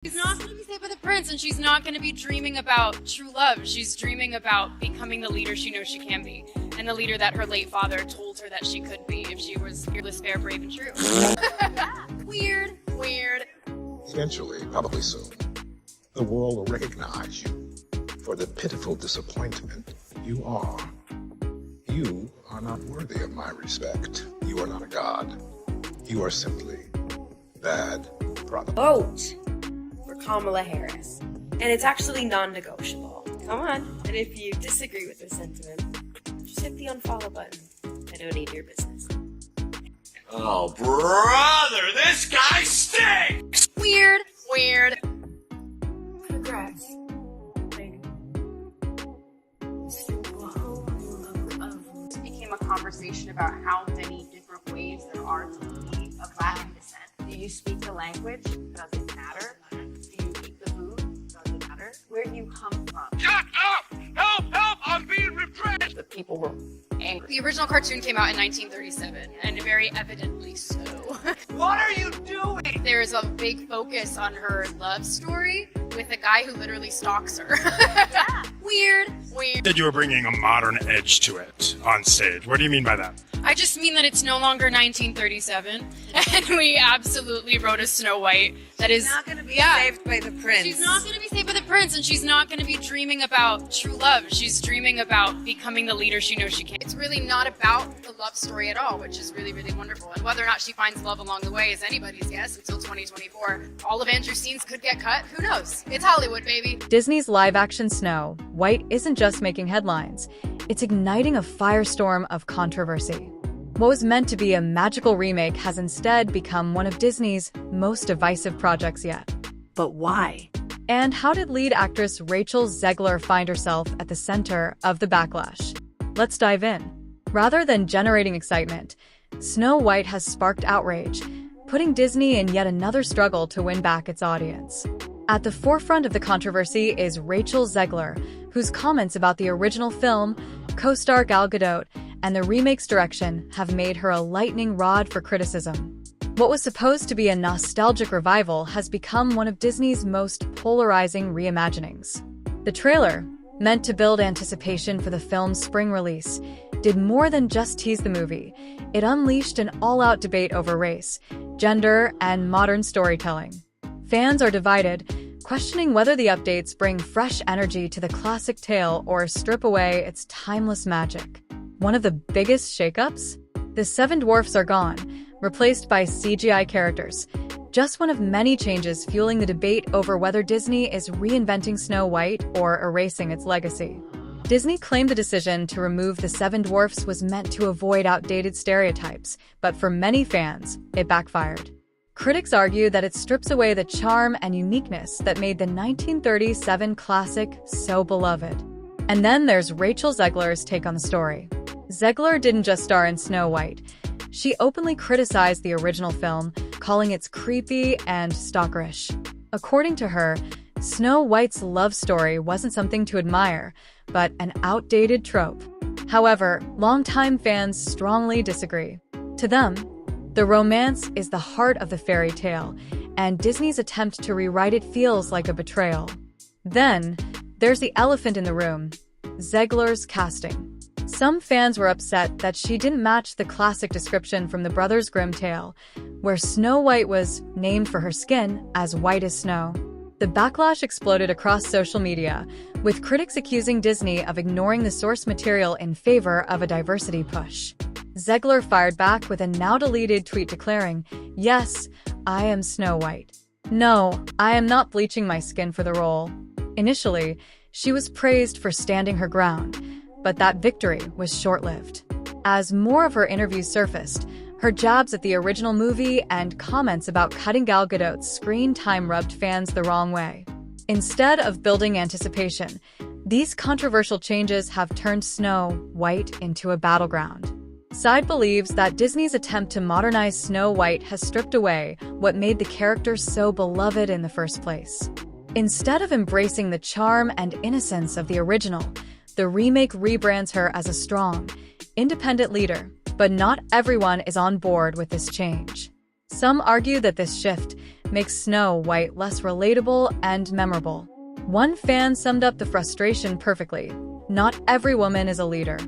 She's not going to be saved by the prince, and she's not going to be dreaming about true love. She's dreaming about becoming the leader she knows she can be, and the leader that her late father told her that she could be if she was fearless, fair, brave, and true. Weird. Eventually, probably soon, the world will recognize you for the pitiful disappointment you are. You are not worthy of my respect. You are not a god. You are simply bad product. Vote for Kamala Harris. And it's actually non-negotiable. Come on. And if you disagree with this sentiment, just hit the unfollow button. I don't need your business. Oh, brother, this guy stinks! Weird. Congrats. It became a conversation about how many different ways there are to be of Latin descent. Do you speak the language? Does it matter? Do you eat the food? Does it matter? Where do you come from? Shut up! Help! I'm being repressed! The people were angry. The original cartoon came out in 1937, and very evidently so. What are you doing? There is a big focus on her love story with a guy who literally stalks her. Weird. Said you were bringing a modern edge to it on stage. What do you mean by that? I just mean that it's no longer 1937, and we absolutely wrote a Snow White that is Not gonna be saved by the prince. She's not going to be saved by the prince, and she's not going to be dreaming about true love. She's dreaming about becoming the leader she knows she can. It's really not about the love story at all, which is really, really wonderful. And whether or not she finds love along the way is anybody's guess until 2024. All of Andrew's scenes could get cut. Who knows? It's Hollywood, baby. Disney's live-action Snow White isn't just making headlines. It's igniting a firestorm of controversy. What was meant to be a magical remake has instead become one of Disney's most divisive projects yet. But why? And how did lead actress Rachel Zegler find herself at the center of the backlash? Let's dive in. Rather than generating excitement, Snow White has sparked outrage, putting Disney in yet another struggle to win back its audience. At the forefront of the controversy is Rachel Zegler, whose comments about the original film, co-star Gal Gadot, and the remake's direction have made her a lightning rod for criticism. What was supposed to be a nostalgic revival has become one of Disney's most polarizing reimaginings. The trailer, meant to build anticipation for the film's spring release, did more than just tease the movie. It unleashed an all-out debate over race, gender, and modern storytelling. Fans are divided, questioning whether the updates bring fresh energy to the classic tale or strip away its timeless magic. One of the biggest shakeups? The Seven Dwarfs are gone, replaced by CGI characters. Just one of many changes fueling the debate over whether Disney is reinventing Snow White or erasing its legacy. Disney claimed the decision to remove the Seven Dwarfs was meant to avoid outdated stereotypes, but for many fans, it backfired. Critics argue that it strips away the charm and uniqueness that made the 1937 classic so beloved. And then there's Rachel Zegler's take on the story. Zegler didn't just star in Snow White. She openly criticized the original film, calling it creepy and stalkerish. According to her, Snow White's love story wasn't something to admire, but an outdated trope. However, longtime fans strongly disagree. To them, the romance is the heart of the fairy tale, and Disney's attempt to rewrite it feels like a betrayal. Then, there's the elephant in the room, Zegler's casting. Some fans were upset that she didn't match the classic description from the Brothers Grimm tale, where Snow White was named for her skin as white as snow. The backlash exploded across social media, with critics accusing Disney of ignoring the source material in favor of a diversity push. Zegler fired back with a now-deleted tweet declaring, "Yes, I am Snow White. No, I am not bleaching my skin for the role." Initially, she was praised for standing her ground, but that victory was short-lived. As more of her interviews surfaced, her jabs at the original movie and comments about cutting Gal Gadot's screen time rubbed fans the wrong way. Instead of building anticipation, these controversial changes have turned Snow White into a battleground. Side believes that Disney's attempt to modernize Snow White has stripped away what made the character so beloved in the first place. Instead of embracing the charm and innocence of the original, the remake rebrands her as a strong, independent leader, but not everyone is on board with this change. Some argue that this shift makes Snow White less relatable and memorable. One fan summed up the frustration perfectly. Not every woman is a leader.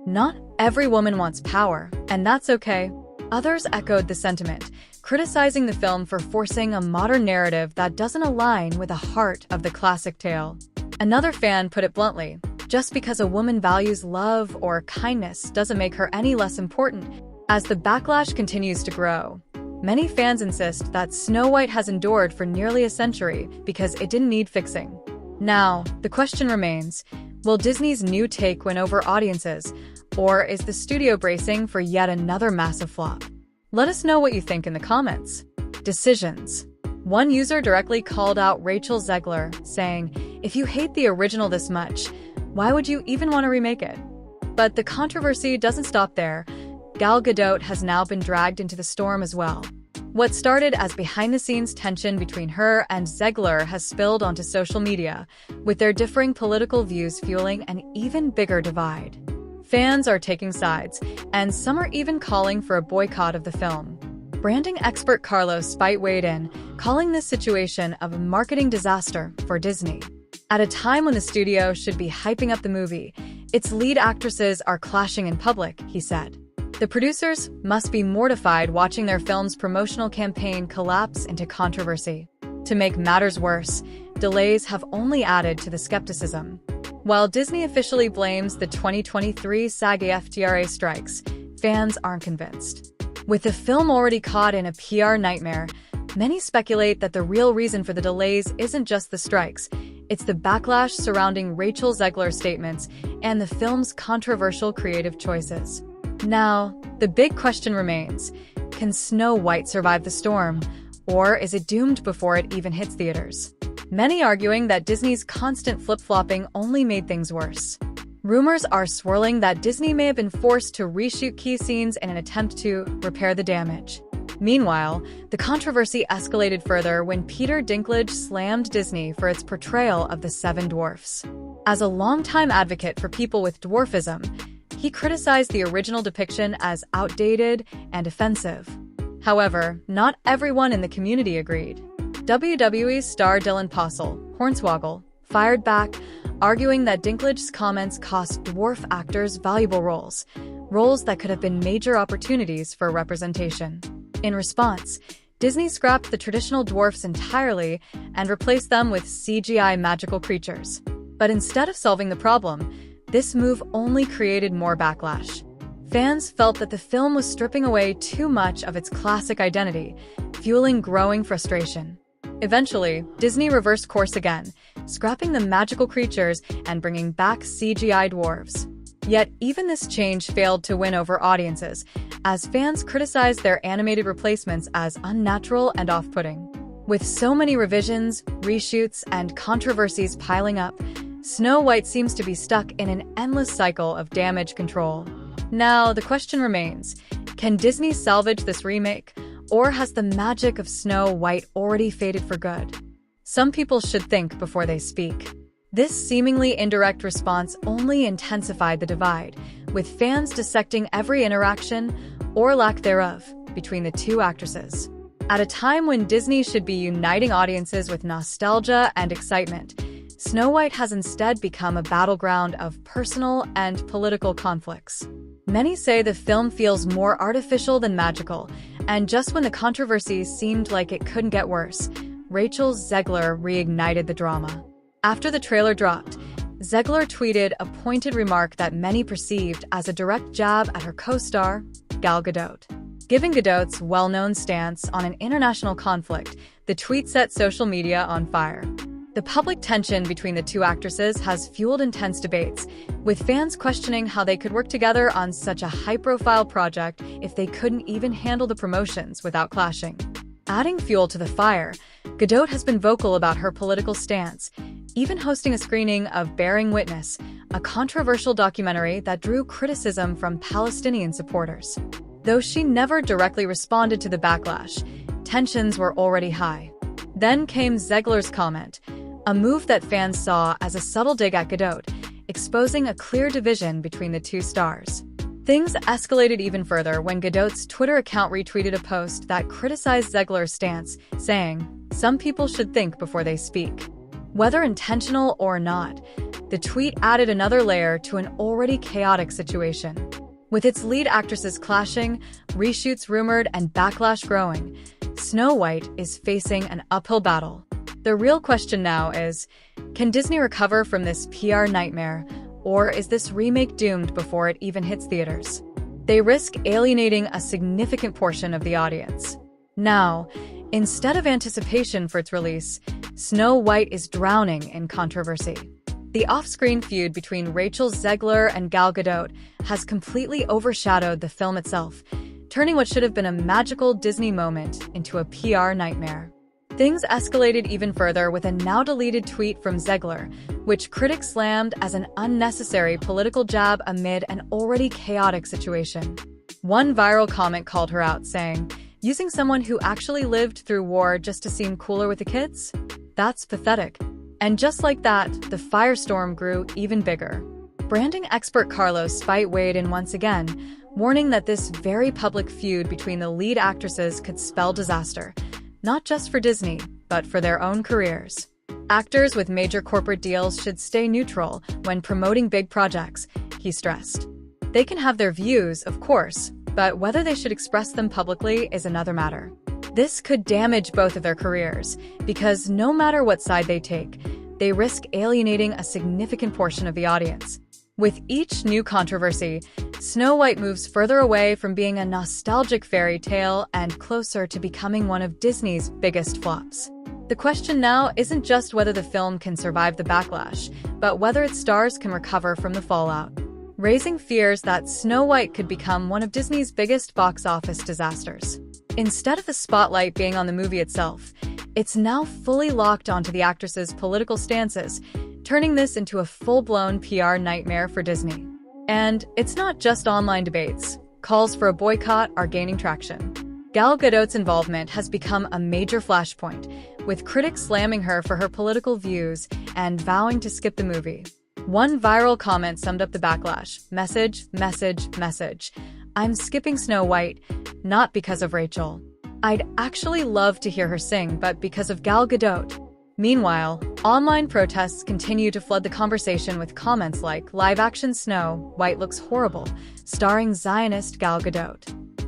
Not every woman wants power, and that's okay. Others echoed the sentiment, criticizing the film for forcing a modern narrative that doesn't align with the heart of the classic tale. Another fan put it bluntly, just because a woman values love or kindness doesn't make her any less important. As the backlash continues to grow, many fans insist that Snow White has endured for nearly a century because it didn't need fixing. Now, the question remains, will Disney's new take win over audiences, or is the studio bracing for yet another massive flop? Let us know what you think in the comments. Decisions. One user directly called out Rachel Zegler, saying, "If you hate the original this much, why would you even want to remake it?" But the controversy doesn't stop there. Gal Gadot has now been dragged into the storm as well. What started as behind-the-scenes tension between her and Zegler has spilled onto social media, with their differing political views fueling an even bigger divide. Fans are taking sides, and some are even calling for a boycott of the film. Branding expert Carlos Spite weighed in, calling this situation a marketing disaster for Disney. At a time when the studio should be hyping up the movie, its lead actresses are clashing in public, he said. The producers must be mortified watching their film's promotional campaign collapse into controversy. To make matters worse, delays have only added to the skepticism. While Disney officially blames the 2023 SAG-AFTRA strikes, fans aren't convinced. With the film already caught in a PR nightmare, many speculate that the real reason for the delays isn't just the strikes, it's the backlash surrounding Rachel Zegler's statements and the film's controversial creative choices. Now, the big question remains, can Snow White survive the storm, or is it doomed before it even hits theaters? Many arguing that Disney's constant flip-flopping only made things worse. Rumors are swirling that Disney may have been forced to reshoot key scenes in an attempt to repair the damage. Meanwhile, the controversy escalated further when Peter Dinklage slammed Disney for its portrayal of the Seven Dwarfs. As a longtime advocate for people with dwarfism, he criticized the original depiction as outdated and offensive. However, not everyone in the community agreed. WWE star Dylan Postle, Hornswoggle, fired back, arguing that Dinklage's comments cost dwarf actors valuable roles that could have been major opportunities for representation. In response, Disney scrapped the traditional dwarfs entirely and replaced them with CGI magical creatures. But instead of solving the problem, this move only created more backlash. Fans felt that the film was stripping away too much of its classic identity, fueling growing frustration. Eventually, Disney reversed course again, scrapping the magical creatures and bringing back CGI dwarves. Yet even this change failed to win over audiences, as fans criticized their animated replacements as unnatural and off-putting. With so many revisions, reshoots, and controversies piling up, Snow White seems to be stuck in an endless cycle of damage control. Now, the question remains, can Disney salvage this remake, or has the magic of Snow White already faded for good? Some people should think before they speak. This seemingly indirect response only intensified the divide, with fans dissecting every interaction, or lack thereof, between the two actresses. At a time when Disney should be uniting audiences with nostalgia and excitement, Snow White has instead become a battleground of personal and political conflicts. Many say the film feels more artificial than magical, and just when the controversy seemed like it couldn't get worse, Rachel Zegler reignited the drama. After the trailer dropped, Zegler tweeted a pointed remark that many perceived as a direct jab at her co-star, Gal Gadot. Given Gadot's well-known stance on an international conflict, the tweet set social media on fire. The public tension between the two actresses has fueled intense debates, with fans questioning how they could work together on such a high-profile project if they couldn't even handle the promotions without clashing. Adding fuel to the fire, Gadot has been vocal about her political stance, even hosting a screening of Bearing Witness, a controversial documentary that drew criticism from Palestinian supporters. Though she never directly responded to the backlash, tensions were already high. Then came Zegler's comment, a move that fans saw as a subtle dig at Gadot, exposing a clear division between the two stars. Things escalated even further when Godot's Twitter account retweeted a post that criticized Zegler's stance, saying, "Some people should think before they speak." Whether intentional or not, the tweet added another layer to an already chaotic situation. With its lead actresses clashing, reshoots rumored, and backlash growing, Snow White is facing an uphill battle. The real question now is, can Disney recover from this PR nightmare, or is this remake doomed before it even hits theaters? They risk alienating a significant portion of the audience. Now, instead of anticipation for its release, Snow White is drowning in controversy. The off-screen feud between Rachel Zegler and Gal Gadot has completely overshadowed the film itself, turning what should have been a magical Disney moment into a PR nightmare. Things escalated even further with a now-deleted tweet from Zegler, which critics slammed as an unnecessary political jab amid an already chaotic situation. One viral comment called her out, saying, "Using someone who actually lived through war just to seem cooler with the kids? That's pathetic." And just like that, the firestorm grew even bigger. Branding expert Carlos Spite weighed in once again, warning that this very public feud between the lead actresses could spell disaster, not just for Disney, but for their own careers. Actors with major corporate deals should stay neutral when promoting big projects, he stressed. They can have their views, of course, but whether they should express them publicly is another matter. This could damage both of their careers, because no matter what side they take, they risk alienating a significant portion of the audience. With each new controversy, Snow White moves further away from being a nostalgic fairy tale and closer to becoming one of Disney's biggest flops. The question now isn't just whether the film can survive the backlash, but whether its stars can recover from the fallout, raising fears that Snow White could become one of Disney's biggest box office disasters. Instead of the spotlight being on the movie itself, it's now fully locked onto the actress's political stances, turning this into a full-blown PR nightmare for Disney. And it's not just online debates. Calls for a boycott are gaining traction. Gal Gadot's involvement has become a major flashpoint, with critics slamming her for her political views and vowing to skip the movie. One viral comment summed up the backlash: "Message, message, message. I'm skipping Snow White, not because of Rachel. I'd actually love to hear her sing, but because of Gal Gadot." Meanwhile, online protests continue to flood the conversation with comments like "Live-action Snow White looks horrible," starring Zionist Gal Gadot.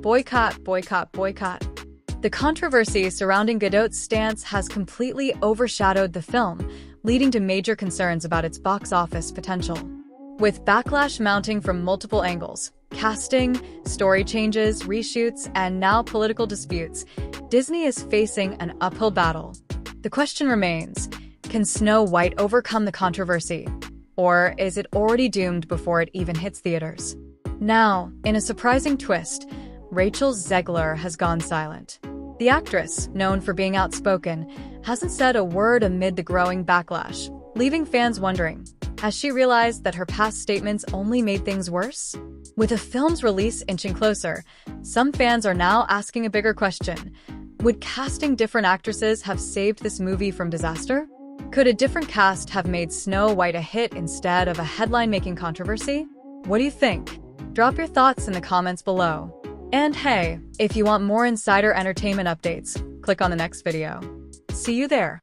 Boycott, boycott, boycott. The controversy surrounding Gadot's stance has completely overshadowed the film, leading to major concerns about its box office potential. With backlash mounting from multiple angles, casting, story changes, reshoots, and now political disputes, Disney is facing an uphill battle. The question remains, can Snow White overcome the controversy? Or is it already doomed before it even hits theaters? Now, in a surprising twist, Rachel Zegler has gone silent. The actress, known for being outspoken, hasn't said a word amid the growing backlash, leaving fans wondering, has she realized that her past statements only made things worse? With the film's release inching closer, some fans are now asking a bigger question. Would casting different actresses have saved this movie from disaster? Could a different cast have made Snow White a hit instead of a headline-making controversy? What do you think? Drop your thoughts in the comments below. And hey, if you want more insider entertainment updates, click on the next video. See you there.